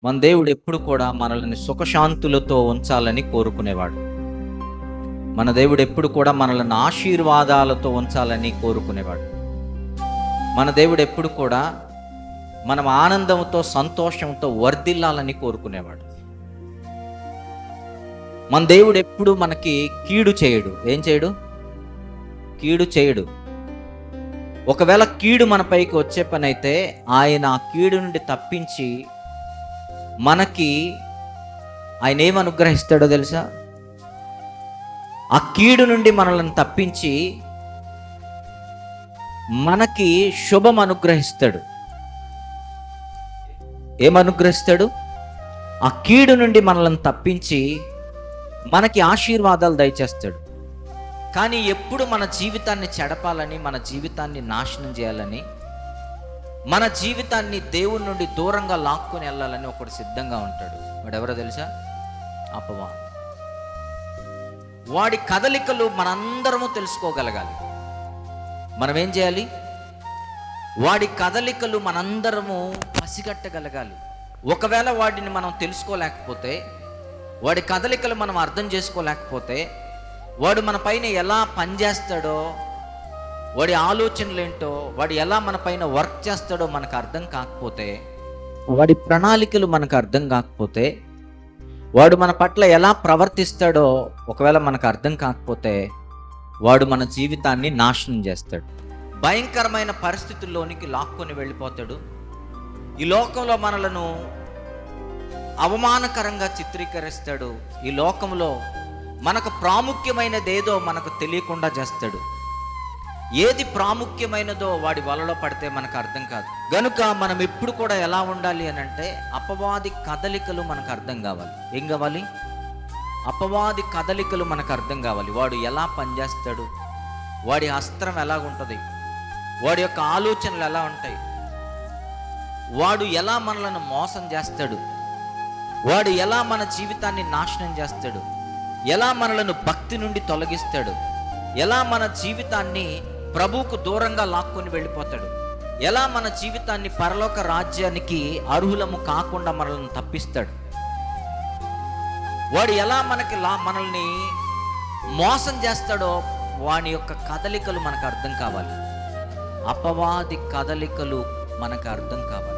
మన దేవుడు ఎప్పుడు కూడా మనల్ని సుఖశాంతులతో ఉంచాలని కోరుకునేవాడు. మన దేవుడు ఎప్పుడు కూడా మనల్ని ఆశీర్వాదాలతో ఉంచాలని కోరుకునేవాడు. మన దేవుడు ఎప్పుడు కూడా మనం ఆనందంతో సంతోషంతో వర్ధిల్లాలని కోరుకునేవాడు. మన దేవుడు ఎప్పుడు మనకి కీడు చేయడు. ఏం చేయడు? కీడు చేయడు. ఒకవేళ కీడు మన పైకి వచ్చే పని అయితే ఆయన ఆ కీడు నుండి తప్పించి మనకి ఆయన ఏం అనుగ్రహిస్తాడో తెలుసా? ఆ కీడు నుండి మనల్ని తప్పించి మనకి శుభం అనుగ్రహిస్తాడు. ఏం అనుగ్రహిస్తాడు? ఆ కీడు నుండి మనల్ని తప్పించి మనకి ఆశీర్వాదాలు దయచేస్తాడు. కానీ ఎప్పుడు మన జీవితాన్ని చెడపాలని, మన జీవితాన్ని నాశనం చేయాలని, మన జీవితాన్ని దేవుని నుండి దూరంగా లాక్కొని వెళ్ళాలని ఒకడు సిద్ధంగా ఉంటాడు. వాడు ఎవరో తెలుసా? అపవాది. వాడి కదలికలు మనందరము తెలుసుకోగలగాలి. మనం ఏం చేయాలి? వాడి కదలికలు మనందరము పసిగట్టగలగాలి. ఒకవేళ వాడిని మనం తెలుసుకోలేకపోతే, వాడి కదలికలు మనం అర్థం చేసుకోలేకపోతే, వాడు మన పైన ఎలా పనిచేస్తాడో, వాడి ఆలోచనలు ఏంటో, వాడు ఎలా మన పైన వర్క్ చేస్తాడో మనకు అర్థం కాకపోతే, వాడి ప్రణాళికలు మనకు అర్థం కాకపోతే, వాడు మన పట్ల ఎలా ప్రవర్తిస్తాడో ఒకవేళ మనకు అర్థం కాకపోతే, వాడు మన జీవితాన్ని నాశనం చేస్తాడు. భయంకరమైన పరిస్థితుల్లోనికి లాక్కొని వెళ్ళిపోతాడు. ఈ లోకంలో మనలను అవమానకరంగా చిత్రీకరిస్తాడు. ఈ లోకంలో మనకు ప్రాముఖ్యమైనదేదో మనకు తెలియకుండా చేస్తాడు. ఏది ప్రాముఖ్యమైనదో వాడి వలలో పడితే మనకు అర్థం కాదు. గనుక మనం ఎప్పుడు కూడా ఎలా ఉండాలి అని అంటే, అపవాది కదలికలు మనకు అర్థం కావాలి. ఏం కావాలి? అపవాది కదలికలు మనకు అర్థం కావాలి. వాడు ఎలా పనిచేస్తాడు, వాడి అస్త్రం ఎలా ఉంటుంది, వాడి యొక్క ఆలోచనలు ఎలా ఉంటాయి, వాడు ఎలా మనలను మోసం చేస్తాడు, వాడు ఎలా మన జీవితాన్ని నాశనం చేస్తాడు, ఎలా మనలను భక్తి నుండి తొలగిస్తాడు, ఎలా మన జీవితాన్ని ప్రభువుకు దూరంగా లాక్కొని వెళ్ళిపోతాడు, ఎలా మన జీవితాన్ని పరలోక రాజ్యానికి అర్హులము కాకుండా మనల్ని తప్పిస్తాడు, వాడు ఎలా మనల్ని మోసం చేస్తాడో వాని యొక్క కదలికలు మనకు అర్థం కావాలి. అపవాది కదలికలు మనకు అర్థం కావాలి.